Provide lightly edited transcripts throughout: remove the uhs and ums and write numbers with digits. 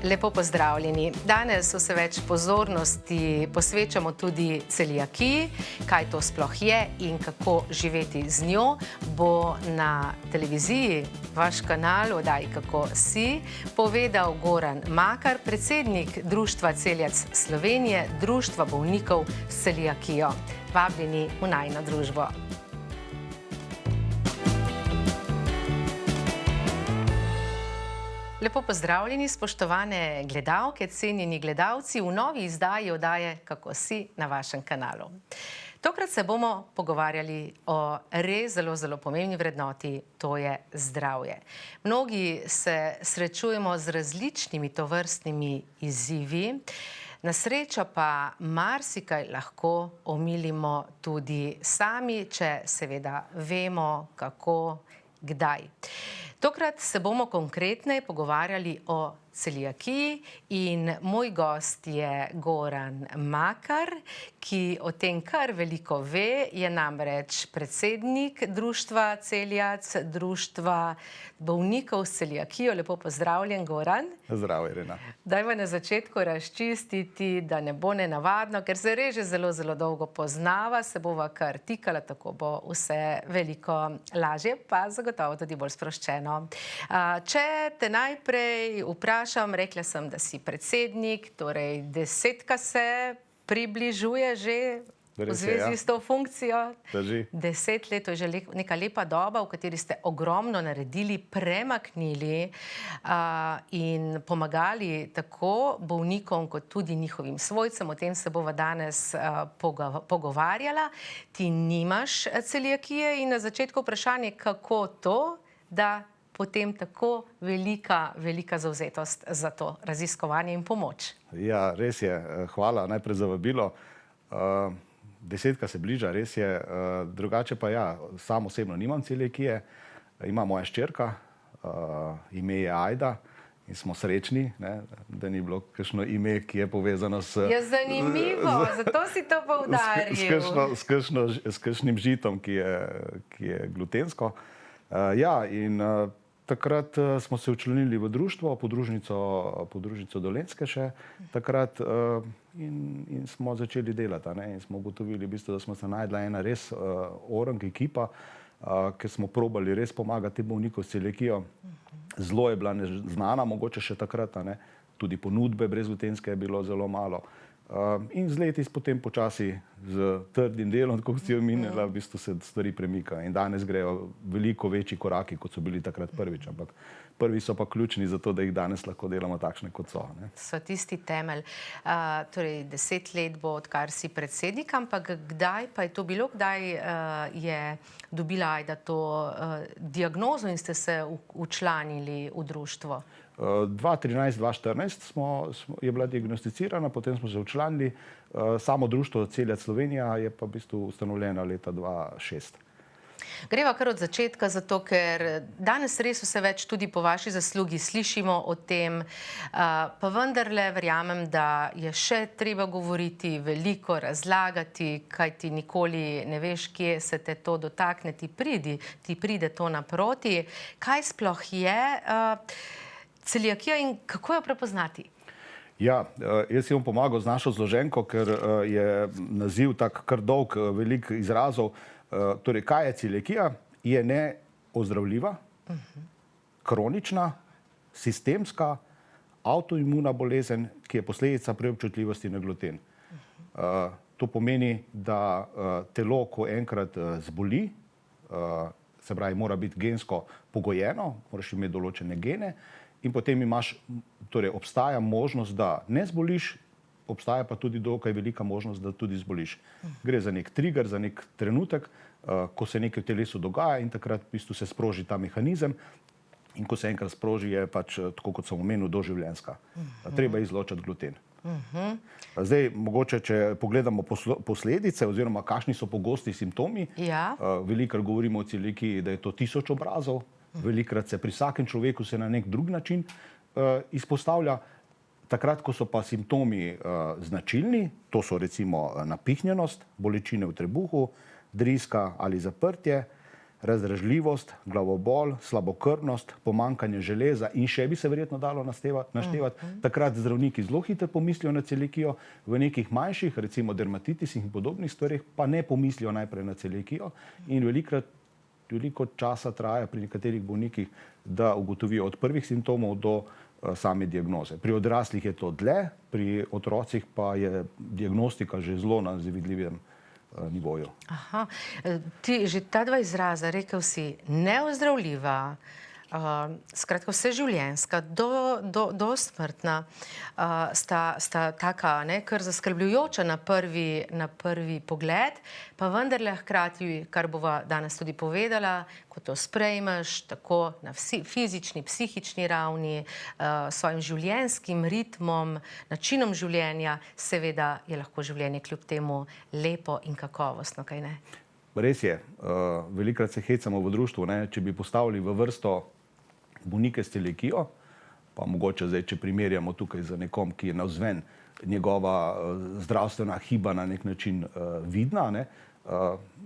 Lepo pozdravljeni. Danes vse več pozornosti posvečamo tudi celiakiji, kaj to sploh je in kako živeti z njo, bo na televiziji, vaš kanal, oddaji Kako si, povedal Goran Makar, predsednik Društva celiac Slovenije, Društva bolnikov s celiakijo. Vabljeni v najino družbo. Lepo pozdravljeni, spoštovane gledalke, cenjeni gledalci v novi izdaji oddaje Kako si na vašem kanalu. Tokrat se bomo pogovarjali o res zelo pomembni vrednoti, to je zdravje. Mnogi se srečujemo z različnimi tovrstnimi izzivi, na srečo pa marsikaj lahko omilimo tudi sami, če seveda vemo, kako, kdaj. Tokrat se bomo konkretneje pogovarjali o celiakiji in moj gost je Goran Makar, ki o tem kar veliko ve, je namreč predsednik Društva celiac, Društva bolnikov s celiakijo. Lepo pozdravljen, Goran. Zdravo, Irena. Dajva na začetku razčistiti, da ne bo nenavadno, ker se res že zelo dolgo poznava, se bova kar tikala, tako bo vse veliko lažje, pa zagotovo tudi bolj sproščeno. Če te najprej vprašam, rekla sem, da si predsednik, torej 10 se približuje že v zvezi s to funkcijo. 10 let, to je že neka lepa doba, v kateri ste ogromno naredili, premaknili in pomagali tako bolnikom kot tudi njihovim svojcem. O tem se bova danes pogovarjala. Ti nimaš celiakije in na začetku vprašanje, kako to, da potem tako velika zavzetost za to raziskovanje in pomoč. Ja, res je. Hvala najprej za vabilo. 10 se bliža, res je. Drugače pa ja, sam osebno nimam celiakije. Ima moja hčerka, ime je Ajda in smo srečni, da ni bilo kakšno ime, ki je povezano s... Je zanimivo, zato si to poudaril. S kakšnim žitom, ki je glutensko. Ja, in takrat smo se včlanili v društvo, podružnico Dolenjske še takrat in smo začeli delati. In smo ugotovili, da smo se najdla ena res orang ekipa, ker smo probali res pomagati bolnikom s celiakijo. Zelo je bila neznana, mogoče še takrat, tudi ponudbe brezglutenske je bilo zelo malo. In z leti potem počasi z trdim delom, kot si omenila, v bistvu se stvari premikajo. In danes grejo veliko večji koraki, kot so bili takrat prvič. Ampak prvi so pa ključni za to, da jih danes lahko delamo takšne, kot so. So tisti temelj. Torej 10 let bo, odkar si predsednik, ampak kdaj pa je to bilo? Kdaj je dobila Ajda to diagnozo in ste se včlanili v društvo? 2013-2014 je bila diagnosticirana, potem smo se včlanili. Samo društvo Celiac Slovenija je pa v bistvu ustanovljeno leta 2006. Greva kar od začetka, zato ker danes res vse več tudi po vaši zaslugi slišimo o tem, pa vendarle verjamem, da je še treba govoriti, veliko razlagati, kaj ti nikoli ne veš, kje se te to dotakne, ti pride to naproti. Kaj sploh je celiakija in kako jo prepoznati? Ja, jaz si bom pomagal z našo zloženko, ker je naziv tak kar dolg, veliko izrazov. Torej, kaj je celiakija? Je neozdravljiva, kronična, sistemska, avtoimuna bolezen, ki je posledica preobčutljivosti na gluten. To pomeni, da telo, ko enkrat zboli, se pravi, mora biti gensko pogojeno, moraš imeti določene gene, in potem obstaja možnost, da ne zboliš, obstaja pa tudi dokaj velika možnost, da tudi zboliš. Gre za nek trigger, za nek trenutek, ko se nekaj v telesu dogaja in takrat v bistvu se sproži ta mehanizem in ko se enkrat sproži, je pač, tako kot sem omenil, doživljenjska. Treba izločiti gluten. Zdaj, mogoče, če pogledamo posledice oziroma kakšni so pogosti simptomi, velikokrat govorimo o celiakiji, da je to 1000 obrazov, velikokrat se pri vsakem človeku se na nek drug način izpostavlja. Takrat, ko so pa simptomi značilni, to so recimo napihnjenost, bolečine v trebuhu, driska ali zaprtje, razdražljivost, glavobol, slabokrvnost, pomanjkanje železa in še bi se verjetno dalo naštevati. Takrat zdravniki zelo hitro pomislijo na celiakijo, v nekih manjših, recimo dermatitisih in podobnih stvareh, pa ne pomislijo najprej na celiakijo in veliko časa traja pri nekaterih bolnikih, da ugotovijo od prvih simptomov do same diagnoze. Pri odraslih je to dlje, pri otrocih pa je diagnostika že zelo na zavidljivem nivoju. Aha, že ta dva izraza, rekel si, neozdravljiva, skratka vseživljenjska, do smrtna, sta taka, kar zaskrbljujoča na prvi pogled, pa vendarle hkrati, kar bova danes tudi povedala, ko to sprejmeš tako na fizični, psihični ravni, svojim življenjskim ritmom, načinom življenja, seveda je lahko življenje kljub temu lepo in kakovostno, kaj ne? Res je, velikokrat se hecamo v društvu, če bi postavili v vrsto bolnike s celiakijo, pa mogoče zdaj, če primerjamo tukaj z nekom, ki je navzven njegova zdravstvena hiba na nek način vidna,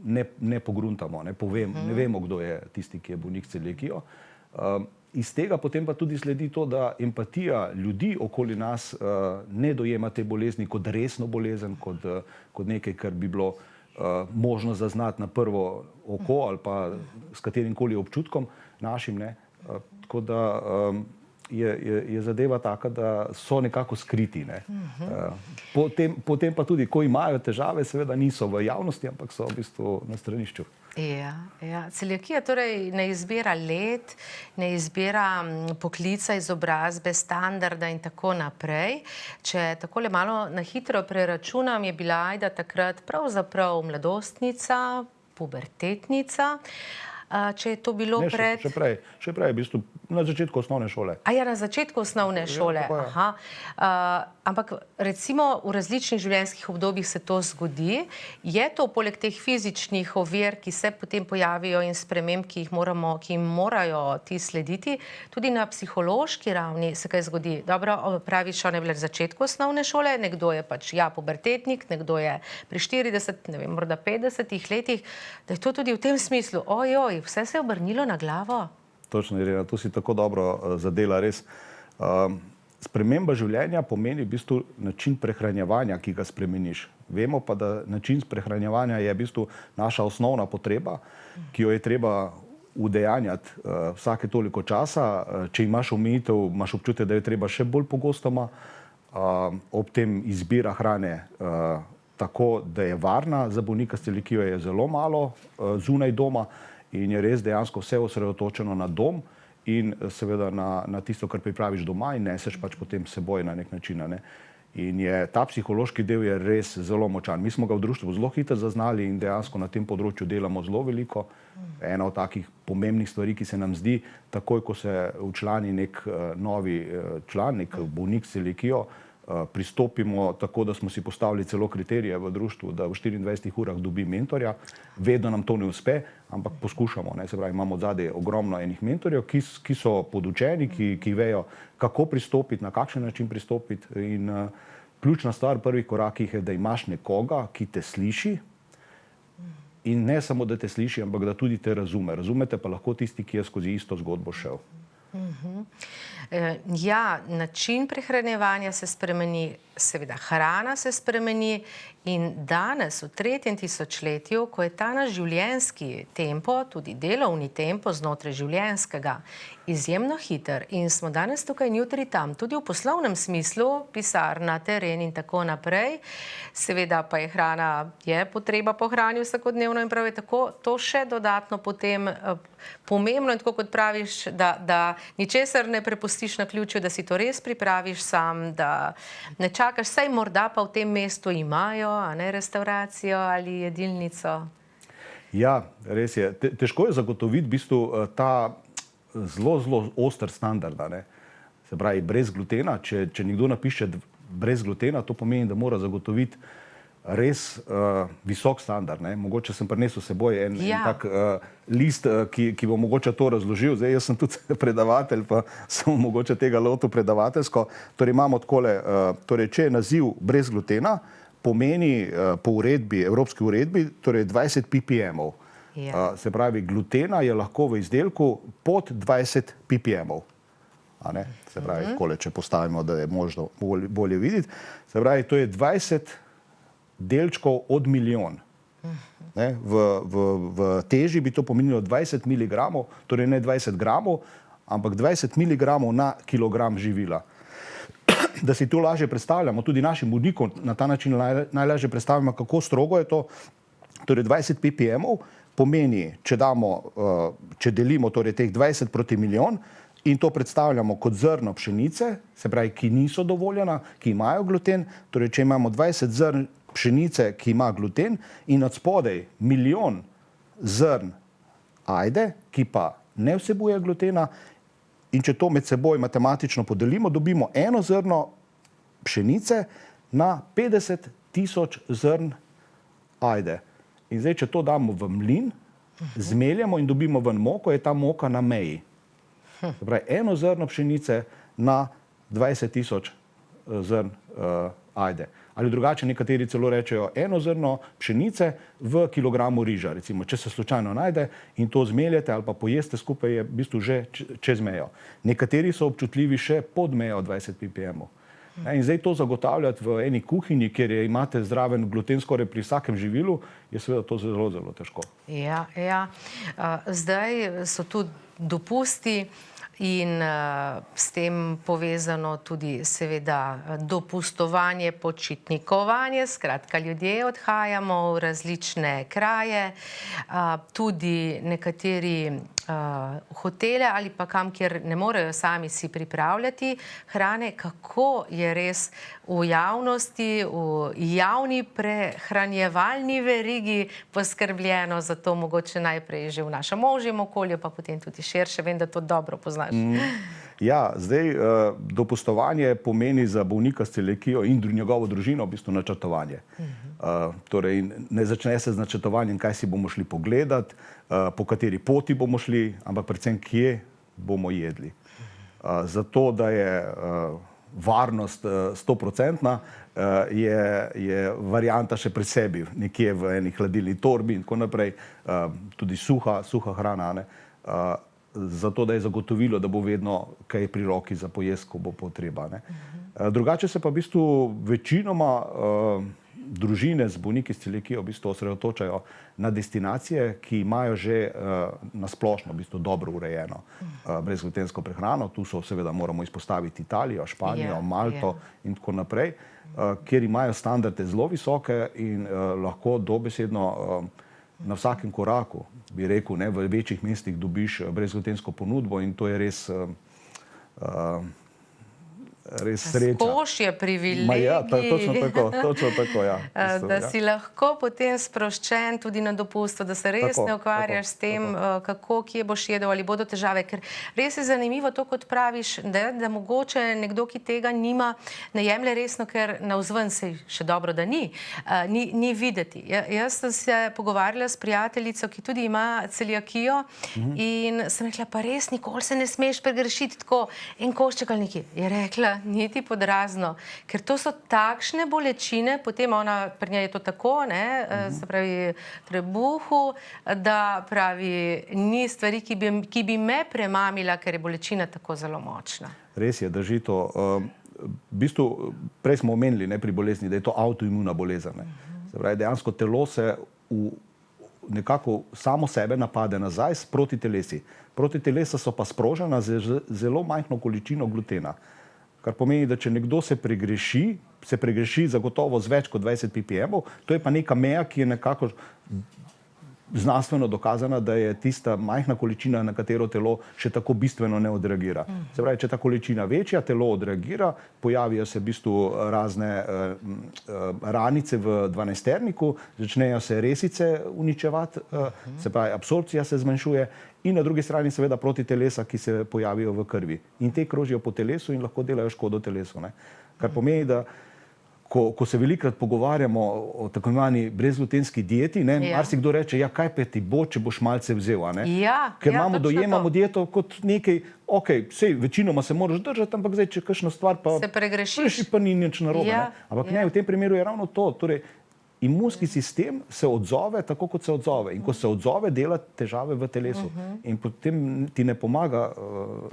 ne pogruntamo, ne vemo, kdo je tisti, ki je bolnik s celiakijo. Iz tega potem pa tudi sledi to, da empatija ljudi okoli nas ne dojema te bolezni kot resno bolezen, kot nekaj, kar bi bilo možno zaznati na prvo oko ali pa s katerimkoli občutkom našim, tako da je zadeva taka, da so nekako skriti. Potem pa tudi, ko imajo težave, seveda niso v javnosti, ampak so v bistvu na stranišču. Ja. Celiakija torej ne izbira let, ne izbira poklica, izobrazbe, standarda in tako naprej. Če takole malo na hitro preračunam, je bila Ajda takrat pravzaprav mladostnica, pubertetnica. Če je to bilo pred... Še prej, v bistvu na začetku osnovne šole. Ja, na začetku osnovne šole. Aha. Ampak recimo v različnih življenjskih obdobjih se to zgodi. Je to poleg teh fizičnih ovir, ki se potem pojavijo in sprememb, ki jim morajo ti slediti, tudi na psihološki ravni se kaj zgodi? Dobro, praviš, ona je bila na začetku osnovne šole, nekdo je pač, pubertetnik, nekdo je pri 40, ne vem, morda 50 letih, da je to tudi v tem smislu, ojoj, vse se je obrnilo na glavo. Točno, Irena, to si tako dobro zadela, res. Sprememba življenja pomeni v bistvu način prehranjevanja, ki ga spremeniš. Vemo pa, da način prehranjevanja je v bistvu naša osnovna potreba, ki jo je treba udejanjati vsake toliko časa. Če imaš omejitev, imaš občutek, da je treba še bolj pogostoma. Ob tem izbira hrane tako, da je varna, za bolnika s celiakijo je zelo malo zunaj doma in je res dejansko vse osredotočeno na dom in seveda na tisto, kar pripraviš doma in neseš pač potem seboj na nek način. In ta psihološki del je res zelo močan. Mi smo ga v društvu zelo hitro zaznali in dejansko na tem področju delamo zelo veliko. Ena od takih pomembnih stvari, ki se nam zdi, takoj, ko se včlani nek novi član, nek bolnik s celiakijo, pristopimo tako, da smo si postavili celo kriterije v društvu, da v 24 urah dobi mentorja. Vedno nam to ne uspe, ampak poskušamo. Se pravi, imamo odzadaj ogromno enih mentorjev, ki so podučeni, ki vejo, kako pristopiti, na kakšen način pristopiti. In ključna stvar v prvih korakih je, da imaš nekoga, ki te sliši in ne samo, da te sliši, ampak da tudi te razume. Razumete pa lahko tisti, ki je skozi isto zgodbo šel. Ja, način prehranjevanja se spremeni, seveda hrana se spremeni in danes v 3. tisočletju, ko je ta naš življenjski tempo, tudi delovni tempo znotraj življenjskega, izjemno hiter in smo danes tukaj in jutri tam, tudi v poslovnem smislu, pisarna, teren in tako naprej. Seveda pa je hrana, je potreba po hrani vsakodnevno in prav je tako, to še dodatno potem pomembno in tako kot praviš, da ničesar ne prepustiš naključju, da si to res pripraviš sam, da ne čakaš, saj morda pa v tem mestu imajo, a ne, restauracijo ali jedilnico. Ja, res je. Težko je zagotoviti v bistvu ta zelo oster standard. Se pravi, brez glutena. Če nekdo napiše brez glutena, to pomeni, da mora zagotoviti res visok standard. Mogoče sem prinesel s seboj en tak list, ki bo mogoče to razložil. Zdaj, jaz sem tudi predavatelj, pa sem mogoče tega lotil predavateljsko. Torej imamo takole, če je naziv brez glutena, pomeni po uredbi, evropski uredbi, torej 20 ppm-ov. Ja. Se pravi, glutena je lahko v izdelku pod 20 ppm. Se pravi, takole, če postavimo, da je možno bolje videti. Se pravi, to je 20 delčkov od milijon. V teži bi to pomenilo 20 mg, torej ne 20 gramov, ampak 20 mg na kilogram živila. Da si to lažje predstavljamo, tudi našim bolnikom na ta način najlažje predstavljamo, kako strogo je to. Torej 20 ppm pomeni, če delimo torej teh 20 proti milijon in to predstavljamo kot zrno pšenice, se pravi, ki niso dovoljena, ki imajo gluten, torej če imamo 20 zrn pšenice, ki ima gluten in od spodaj milijon zrn ajde, ki pa ne vsebuje glutena, in če to med seboj matematično podelimo, dobimo eno zrno pšenice na 50 000 zrn ajde. In zdaj, če to damo v mlin, zmeljemo in dobimo ven moko, je ta moka na meji. Se pravi, eno zrno pšenice na 20 000 zrn ajde. Ali drugače nekateri celo rečejo eno zrno pšenice v kilogramu riža. Recimo, če se slučajno najde in to zmeljete ali pa pojeste skupaj, je v bistvu že čez mejo. Nekateri so občutljivi še pod mejo 20 ppm. In zdaj to zagotavljati v eni kuhinji, kjer imate zraven gluten skoraj pri vsakem živilu, je seveda to zelo, zelo težko. Ja. Zdaj so tu dopusti in s tem povezano tudi seveda dopustovanje, počitnikovanje. Skratka, ljudje odhajamo v različne kraje, tudi nekateri hotele ali pa kam, kjer ne morejo sami si pripravljati hrane. Kako je res v javnosti, v javni prehranjevalni verigi poskrbljeno za to, mogoče najprej že v našem ožjem okolju, pa potem tudi širše. Vem, da to dobro poznaš. Ja, zdaj dopustovanje pomeni za bolnika s celiakijo in njegovo družino v bistvu načrtovanje. Torej, ne začne se z načrtovanjem, kaj si bomo šli pogledati, po kateri poti bomo šli, ampak predvsem, kje bomo jedli. Zato, da je varnost 100%, je varianta še pri sebi, nekje v eni hladilni torbi in tako naprej, tudi suha hrana, zato, da je zagotovilo, da bo vedno kaj pri roki za pojesti, ko bo potreba. Drugače se pa v bistvu večinoma družine z bolniki s celiakijo v bistvu osredotočajo na destinacije, ki imajo že na splošno v bistvu dobro urejeno brezglutensko prehrano. Tu so seveda moramo izpostaviti Italijo, Španijo, Malto in tako naprej, kjer imajo standarde zelo visoke in lahko dobesedno na vsakem koraku, bi rekel, v večjih mestih dobiš brezglutensko ponudbo in to je res sreča. Razkošje, privilegij. Ja, točno tako, ja. Da si lahko potem sproščen tudi na dopustu, da se res ne ukvarjaš s tem, kako, kje boš jedel, ali bodo težave. Ker res je zanimivo to, kot praviš, da mogoče nekdo, ki tega nima, ne jemlje resno, ker navzven se še dobro, da ni videti. Jaz sem se pogovarjala s prijateljico, ki tudi ima celiakijo in sem rekla, pa res nikoli se ne smeš pregrešiti tako en košček ali nekaj. Je rekla, niti pod razno, ker to so takšne bolečine, potem pri njej je to tako, se pravi trebuhu, da pravi, ni stvari, ki bi me premamila, ker je bolečina tako zelo močna. Res je, drži to. V bistvu, prej smo omenili pri bolezni, da je to avtoimuna bolezen. Se pravi, dejansko telo se nekako samo sebe napade nazaj s protitelesi. Protitelesa so pa sprožena z zelo majhno količino glutena. Kar pomeni, da če nekdo se pregreši zagotovo z več kot 20 ppm, to je pa neka meja, ki je nekako znanstveno dokazana, da je tista majhna količina, na katero telo še tako bistveno ne odreagira. Se pravi, če ta količina večja, telo odreagira, pojavijo se v bistvu razne ranice v dvanajsterniku, začnejo se resice uničevati, se pravi, absorpcija se zmanjšuje in na drugi strani seveda protitelesa, ki se pojavijo v krvi. In te krožijo po telesu in lahko delajo škodo telesu. Kar pomeni, da ko se velikrat pogovarjamo o tako imenovani brezglutenski dieti, marsikdo reče, ja, kaj pa ti bo, če boš malce vzel, ker dojemamo dieto kot nekaj, sej, večinoma se moraš držati, ampak zdaj, če kakšno stvar pa se pregrešiš, pa ni nič narobe. Ampak ne, v tem primeru je ravno to, torej imunski sistem se odzove tako, kot se odzove. In ko se odzove, dela težave v telesu. In potem ti ne pomaga,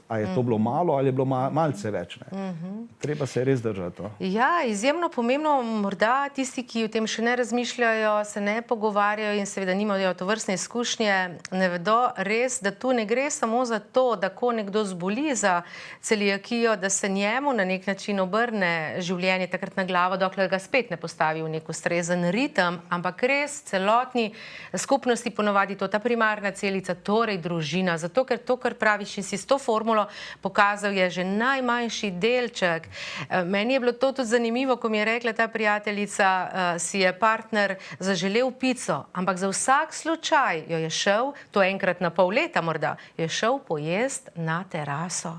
a je to bilo malo ali je bilo malce več. Ne. Treba se res držati. No. Ja, izjemno pomembno, morda tisti, ki o tem še ne razmišljajo, se ne pogovarjajo in seveda nimajo tovrstne izkušnje, ne vedo res, da tu ne gre samo za to, da ko nekdo zboli za celiakijo, da se njemu na nek način obrne življenje takrat na glavo, dokler ga spet ne postavi v nek ustrezen ritem, ampak res celotni skupnosti ponovadi to, ta primarna celica, torej družina, zato ker to, kar praviš in si s to formulo pokazal, je že najmanjši delček. Meni je bilo to tudi zanimivo, ko mi je rekla ta prijateljica, si je partner zaželel pico, ampak za vsak slučaj jo je šel, to enkrat na pol leta morda, je šel pojest na teraso.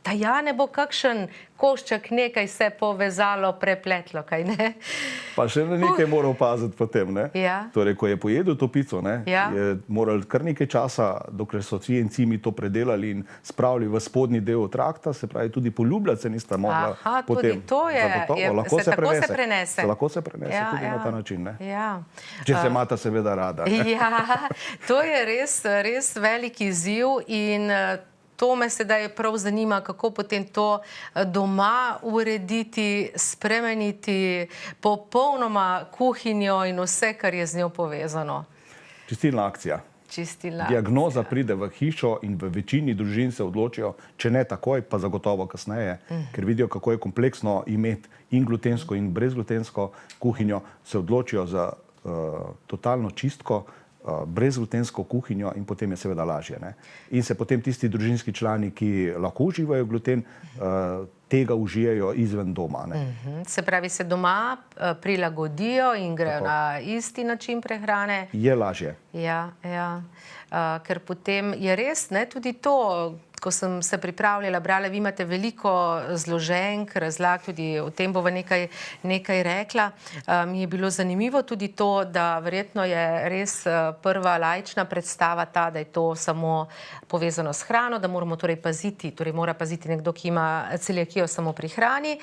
Da ja ne bo kakšen košček nekaj se povezalo, prepletlo, kaj ne? Pa še nekaj moral paziti potem, ne? Ja. Torej, ko je pojedel to pico, ne, Ja. je moral kar nekaj časa, dokler so vsi encimi to predelali in spravili v spodnji del trakta, se pravi, tudi poljubljati se nista mogla Aha, potem. tudi to je, Zagotovo, lahko se tako prenese. se prenese. Lahko se prenese Ja, tudi ja. na ta način, ne? Ja. Če se imata seveda rada. Ne? Ja, to je res velik izziv in to me sedaj prav zanima, kako potem to doma urediti, spremeniti, popolnoma kuhinjo in vse, kar je z njo povezano. Čistilna akcija. Čistilna. Diagnoza pride v hišo in v večini družin se odločijo, če ne takoj, pa zagotovo kasneje, ker vidijo, kako je kompleksno imeti in glutensko in brezglutensko kuhinjo, se odločijo za totalno čistko, brezglutensko kuhinjo in potem je seveda lažje. Ne? In se potem tisti družinski člani, ki lahko uživajo gluten, tega užijajo izven doma. Ne? Se pravi, se doma prilagodijo in grejo na isti način prehrane. Je lažje. Ja, ja. Ker potem je res, ne, tudi to, ko sem se pripravljala, brala, vi imate veliko zloženk, razlag, tudi o tem bova nekaj rekla. Mi je bilo zanimivo tudi to, da verjetno je res prva laična predstava ta, da je to samo povezano s hrano, da moramo torej paziti, torej mora paziti nekdo, ki ima celiakijo samo pri hrani.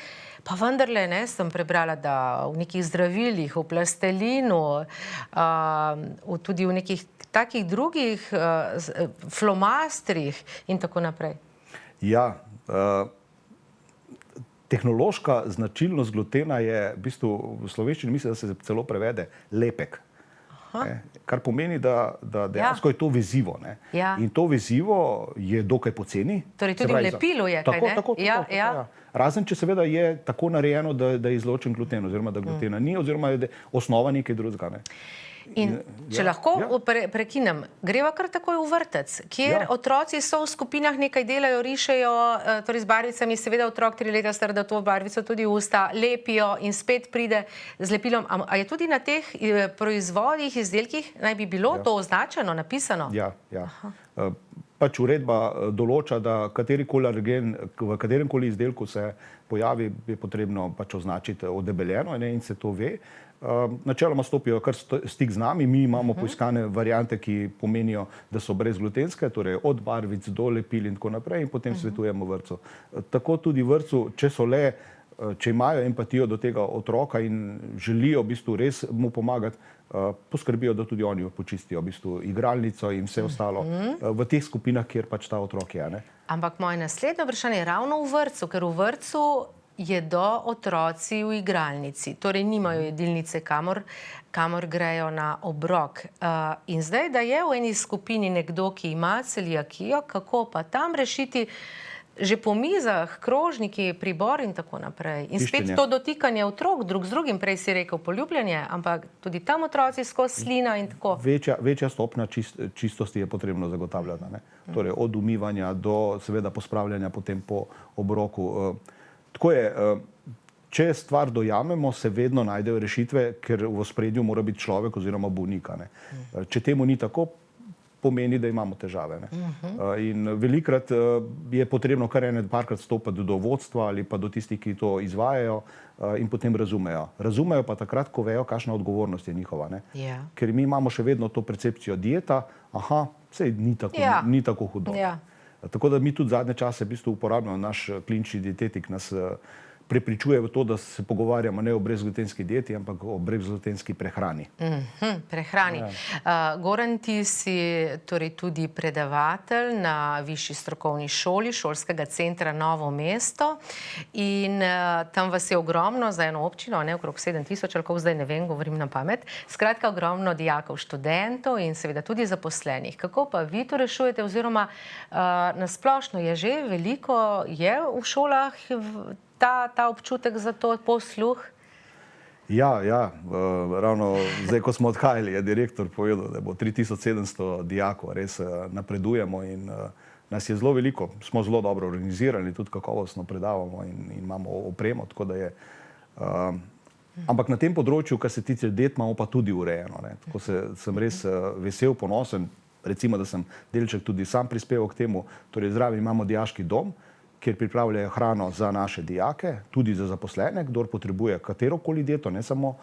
Pa vendarle, ne, sem prebrala, da v nekih zdravilih, v plastelinu, tudi v nekih takih drugih flomastrih in tako naprej. Ja, tehnološka značilnost glutena je, v bistvu v slovenščini mislim, da se celo prevede lepek. Kar pomeni, da dejansko je to vezivo. Ne? Ja. In to vezivo je dokaj poceni. Torej tudi v lepilu je, kaj ne? Tako, ja. Razen, če seveda je tako narejeno, da je izločen gluten, oziroma da glutena ni, oziroma da je osnova nekaj drugega. Ne? In če lahko prekinem, greva kar takoj v vrtec, kjer otroci so v skupinah nekaj delajo, rišejo, torej z barvicami, seveda otrok 3 leta star, da to barvico tudi v usta, lepijo in spet pride z lepilom. A je tudi na teh proizvodih, izdelkih naj bi bilo to označeno, napisano? Ja. Pač uredba določa, da katerikoli alergen v kateremkoli izdelku se pojavi, je potrebno pač označiti odebeljeno, in se to ve. Načeloma stopijo kar stik z nami, mi imamo poiskane variante, ki pomenijo, da so brezglutenske, torej od barvic do lepil in tako naprej, in potem svetujemo vrtcu. Tako tudi vrtcu, če imajo empatijo do tega otroka in želijo v bistvu res mu pomagati, poskrbijo, da tudi oni počistijo v bistvu igralnico in vse ostalo v teh skupinah, kjer pač ta otrok je. Ne? Ampak moje naslednje vprašanje je ravno v vrtcu, ker v vrtcu jedo otroci v igralnici, torej nimajo jedilnice, kamor grejo na obrok. In zdaj, da je v eni skupini nekdo, ki ima celiakijo, kako pa tam rešiti že po mizah, krožniki, pribor in tako naprej. In spet to dotikanje otrok drug z drugim, prej si rekel poljubljanje, ampak tudi tam otroci skozi slina in tako. Večja stopnja čistosti je potrebno zagotavljati. Ne? Torej od umivanja do seveda pospravljanja potem po obroku. Tako je, če stvar dojamemo, se vedno najdejo rešitve, ker v ospredju mora biti človek oziroma bolnika. Ne? Če temu ni tako, pomeni, da imamo težave. Ne? In velikrat je potrebno kar parkrat stopiti do vodstva ali pa do tistih, ki to izvajajo in potem razumejo. Razumejo pa takrat, ko vejo, kakšna odgovornost je njihova. Ne? Ja. Ker mi imamo še vedno to percepcijo dieta, sej ni tako hudo. Ja. Tako da mi tudi zadnje čase v bistvu uporabljamo, naš klinični dietetik nas prepričuje v to, da se pogovarjamo ne o brezglutenski dieti, ampak o brezglutenski prehrani. Prehrani. Goran, ti si torej tudi predavatelj na Višji strokovni šoli Šolskega centra Novo mesto in tam vas je ogromno za eno občino, ne, okrog 7000, ali kako zdaj ne vem, govorim na pamet. Skratka, ogromno dijakov, študentov in seveda tudi zaposlenih. Kako pa vi to rešujete oziroma nasplošno je že veliko, je v šolah ta občutek za to posluh? Ja, ravno zdaj, ko smo odhajali, je direktor povedal, da bo 3700 dijakov, res napredujemo in nas je zelo veliko. Smo zelo dobro organizirani, tudi kakovostno predavamo in imamo opremo, tako da je. Ampak na tem področju, kar se tiče diet, imamo pa tudi urejeno. Tako sem res vesel, ponosen, recimo, da sem delček tudi sam prispeval k temu. Torej, zraven imamo dijaški dom, kjer pripravljajo hrano za naše dijake, tudi za zaposlene, kdor potrebuje katerokoli dieto, ne samo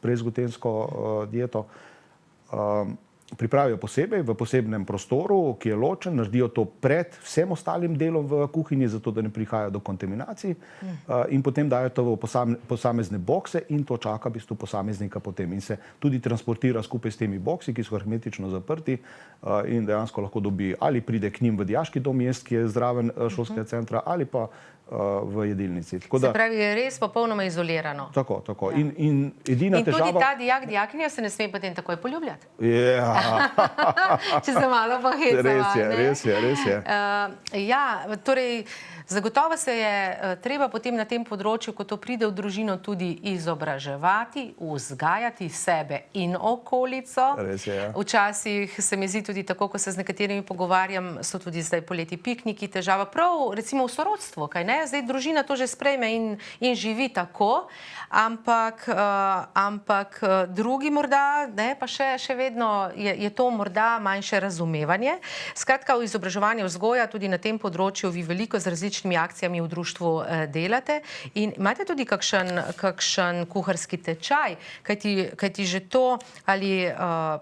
brezglutensko dieto. Pripravijo posebej v posebnem prostoru, ki je ločen, naredijo to pred vsem ostalim delom v kuhinji, zato da ne prihaja do kontaminacij in potem dajo to v posamezne bokse in to čaka v bistvu posameznika potem in se tudi transportira skupaj s temi boksi, ki so hermetično zaprti in dejansko lahko dobi ali pride k njim v dijaški dom jest, ki je zraven šolskega centra, ali pa v jedilnici. Se pravi, je res popolnoma izolirano. Tako. In edina težava... In tudi ta dijak, dijakinja se ne sme potem takoj poljubljati. Ja. Če se malo pohecava. Res je. Ja, torej, zagotovo se je treba potem na tem področju, ko to pride v družino, tudi izobraževati, vzgajati sebe in okolico. Res je, ja. Včasih se mi zdi tudi tako, ko se z nekaterimi pogovarjam, so tudi zdaj poleti pikniki, težava prav recimo v sorodstvu, kaj ne? Zdaj družina to že sprejme in živi tako, ampak drugi morda, ne, pa še vedno je to morda manjše razumevanje. Skratka, v izobraževanju, vzgoja, tudi na tem področju vi veliko z različnimi akcijami v društvu delate in imate tudi kakšen kuharski tečaj, kajti že to, ali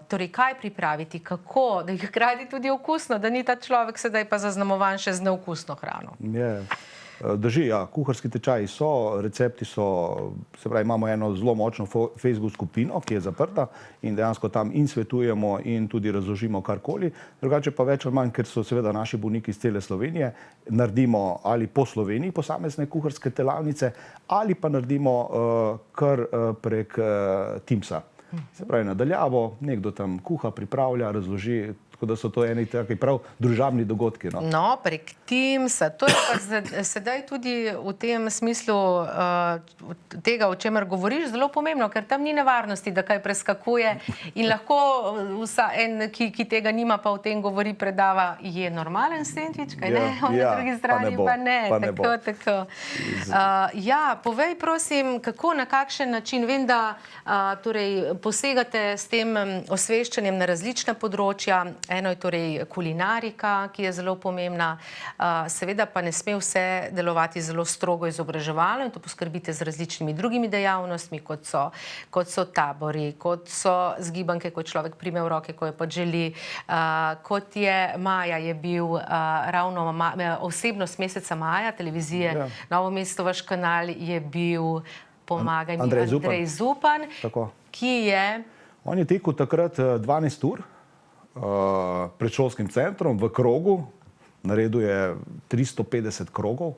torej kaj pripraviti, kako, da je hkrati tudi okusno, da ni ta človek sedaj pa zaznamovan še z neokusno hrano. Drži, ja, kuharski tečaji so, recepti so, se pravi, imamo eno zelo močno Facebook skupino, ki je zaprta in dejansko tam in svetujemo in tudi razložimo karkoli. Drugače pa več ali manj, ker so seveda naši bolniki iz cele Slovenije, naredimo ali po Sloveniji posamezne kuharske telavnice ali pa naredimo kar prek Teamsa. Se pravi, nadaljavo, nekdo tam kuha, pripravlja, razloži, tako da so to eni taki prav družabni dogodki. No, prek Teamsa. To je pa sedaj tudi v tem smislu tega, o čemer govoriš, zelo pomembno, ker tam ni nevarnosti, da kaj preskakuje in lahko en, ki tega nima, pa o tem govori, predava, je normalen sendvič, kaj ne? Na drugi strani pa ne. Tako. Ja, povej prosim, kako, na kakšen način, vem, da torej posegate s tem osveščanjem na različna področja. Eno je torej kulinarika, ki je zelo pomembna. Seveda pa ne sme vse delovati zelo strogo izobraževalno in to poskrbite z različnimi drugimi dejavnostmi, kot so tabori, kot so zgibanke, ko človek prime v roke, ko jo pa želi. Kot je maja, je bil ravno osebnost meseca maja, televizije Novo mesto, vaš kanal je bil Pomagaj mi, Andrej Zupan, ki je... On je tekel takrat 12 ur pred šolskim centrom v krogu, naredil je 350 krogov,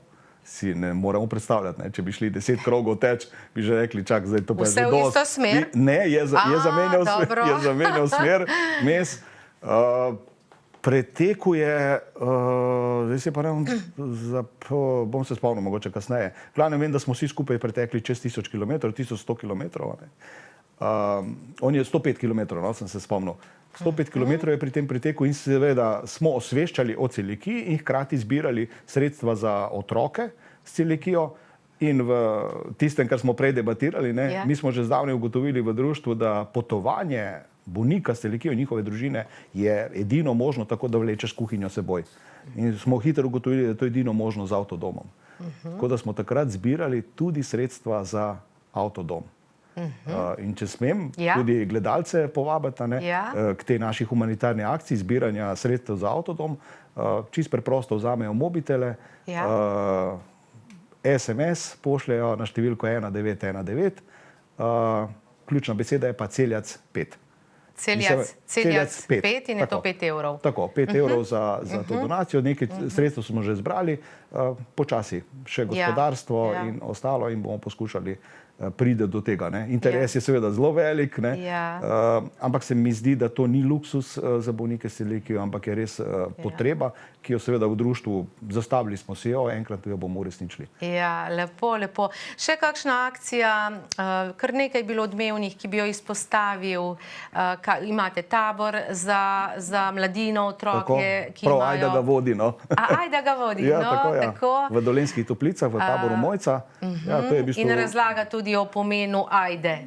si ne moremo predstavljati, ne? Če bi šli 10 krogov teč, bi že rekli, čak, zdaj to pa je že dosti. Vse v isto smer? Ne, je zamenjal smer, mes. Preteku je, zdaj se pa ne bom se spomnil mogoče kasneje. Glavno vem, da smo vsi skupaj pretekli čez 1000 km, 1100 km. On je 105 km, no, sem se spomnil. 105 km je pri tem preteku in seveda smo osveščali o celiakiji in hkrati zbirali sredstva za otroke s celiakijo. In v tistem, kar smo prej debatirali, mi smo že zdavnaj ugotovili v društvu, da potovanje bolnika s celiakijo in njihove družine je edino možno tako, da vlečeš kuhinjo seboj. In smo hitro ugotovili, da je to edino možno z avtodomom. Tako da smo takrat zbirali tudi sredstva za avtodom. In če smem, tudi gledalce povabiti k tej naši humanitarni akciji zbiranja sredstev za avtodom, čisto preprosto vzamejo mobitele, SMS pošljejo na številko 1919, ključna beseda je pa Celjac 5. Celjac 5 in je to 5 evrov. Tako, 5 evrov za to donacijo, nekaj sredstev smo že zbrali, počasi še gospodarstvo in ostalo in bomo poskušali pride do tega. Interes je seveda zelo velik, ampak se mi zdi, da to ni luksus za bolnike s celiakijo, ampak je res potreba, ki jo seveda v društvu zastavili smo si jo, enkrat jo bomo uresničili. Ja, lepo, lepo. Še kakšna akcija, kar nekaj je bilo odmevnih, ki bi jo izpostavil, imate tabor za mladino, otroke, ki imajo... Prav, Ajda ga vodi, no. Ajda ga vodi, no, tako. V Dolenjskih Toplicah, v taboru Mojca. In razlaga tudi o pomenu Ajde.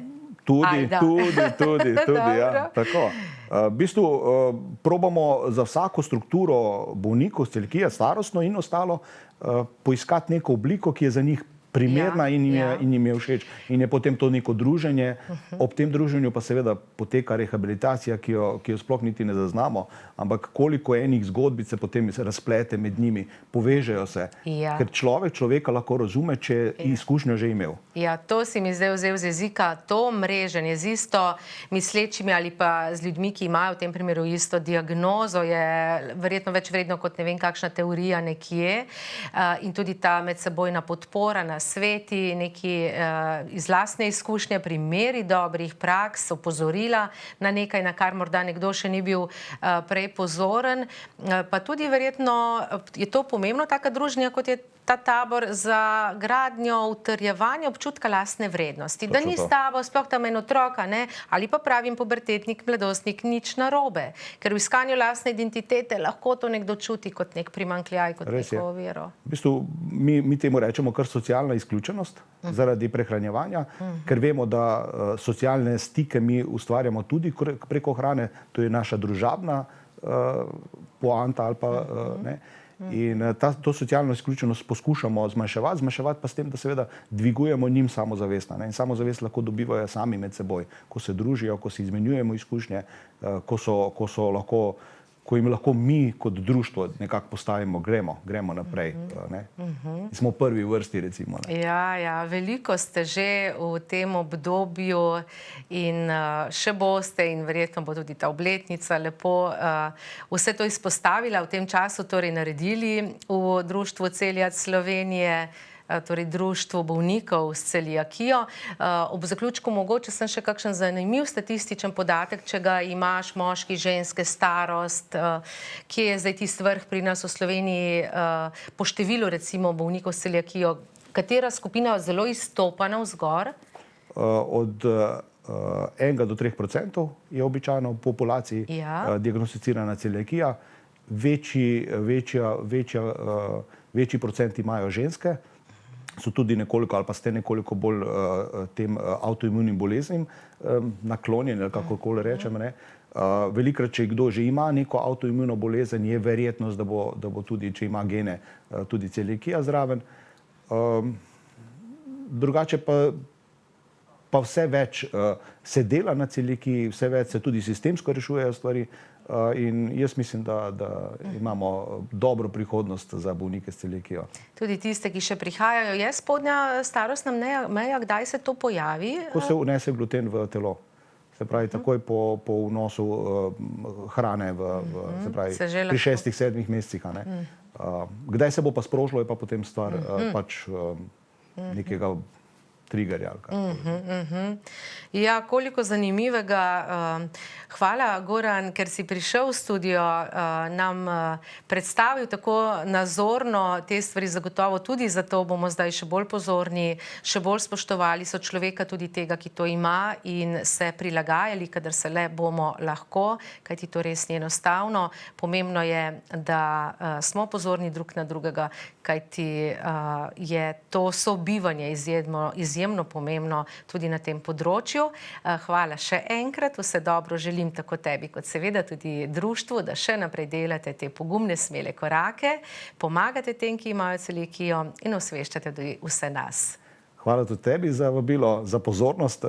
Tudi, ja, tako. V bistvu probamo za vsako strukturo bolnikov s celiakijo, starostno in ostalo, poiskati neko obliko, ki je za njih primerna in jim je všeč. In je potem to neko druženje. Ob tem druženju pa seveda poteka rehabilitacija, ki jo sploh niti ne zaznamo, ampak koliko enih zgodbic se potem razplete med njimi, povežejo se. Ker človeka lahko razume, če je izkušnjo že imel. Ja, to si mi zdaj vzel z jezika, to mreženje z isto mislečimi ali pa z ljudmi, ki imajo v tem primeru isto diagnozo, je verjetno več vredno kot ne vem kakšna teorija nekje. In tudi ta medsebojna podpora na sveti, neki iz lastne izkušnje, primeri dobrih praks, opozorila na nekaj, na kar morda nekdo še ni bil prej pozoren. Pa tudi verjetno je to pomembno, taka druženja, kot je ta tabor, za gradnjo, utrjevanje občutka lastne vrednosti. Da ni s tabo, sploh tam en otrok, ali pa pravim pubertetnik, mladostnik, nič narobe. Ker v iskanju lastne identitete lahko to nekdo čuti kot nek primanjkljaj, kot neko oviro. V bistvu mi temu rečemo kar socialna izključenost zaradi prehranjevanja, ker vemo, da socialne stike mi ustvarjamo tudi preko hrane, to je naša družabna poanta ali pa ne. In to socialno izključenost poskušamo zmanjševati pa s tem, da seveda dvigujemo njim samozavest. In samozavest lahko dobivajo sami med seboj, ko se družijo, ko si izmenjujemo izkušnje, ko jim lahko mi kot društvo nekako postavimo, gremo naprej. Smo prvi v vrsti, recimo. Ja, veliko ste že v tem obdobju in še boste in verjetno bo tudi ta obletnica lepo vse to izpostavila v tem času, torej naredili v Društvu Celiac Slovenije, torej Društvo bolnikov s celiakijo. Ob zaključku mogoče sem še kakšen zanimiv statističen podatek, če ga imaš, moški, ženske, starost, kje je zdaj tisti vrh pri nas v Sloveniji po številu recimo bolnikov s celiakijo, katera skupina zelo izstopa navzgor? Od 1 do 3% je običajno v populaciji diagnosticirana celiakija. Večji procent imajo ženske, so tudi nekoliko ali pa ste nekoliko bolj tem avtoimunim boleznim naklonjeni, ali kakorkoli rečem. Velikrat, če kdo že ima neko avtoimuno bolezen, je verjetnost, da bo tudi, če ima gene, tudi celiakija zraven. Drugače pa vse več se dela na celiakiji, vse več se tudi sistemsko rešujejo stvari. In jaz mislim, da imamo dobro prihodnost za bolnike s celiakijo. Tudi tiste, ki še prihajajo, je spodnja starostna meja, kdaj se to pojavi? Ko se vnese gluten v telo. Se pravi, takoj po vnosu hrane pri 6-7 mesecih. Kdaj se bo pa sprožilo, je pa potem stvar pač nekega triggerja. Ja, koliko zanimivega. Hvala, Goran, ker si prišel v studio, nam predstavil tako nazorno te stvari, zagotovo tudi zato bomo zdaj še bolj pozorni, še bolj spoštovali sočloveka, tudi tega, ki to ima, in se prilagajali, kadar se le bomo lahko, kajti to res ni enostavno. Pomembno je, da smo pozorni drug na drugega, kajti je to sobivanje izjemno pomembno tudi na tem področju. Hvala še enkrat, vse dobro želim tako tebi, kot seveda tudi društvu, da še naprej delate te pogumne, smele korake, pomagate tem, ki imajo celiakijo, in osveščate tudi vse nas. Hvala tudi tebi za vabilo, za pozornost.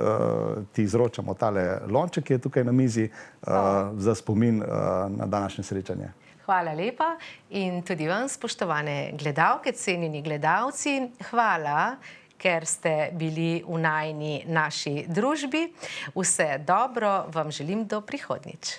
Ti izročamo tale lonček, ki je tukaj na mizi, za spomin na današnje srečanje. Hvala lepa in tudi vam, spoštovane gledalke, cenjeni gledalci, hvala, ker ste bili v najini naši družbi. Vse dobro vam želim do prihodnjič.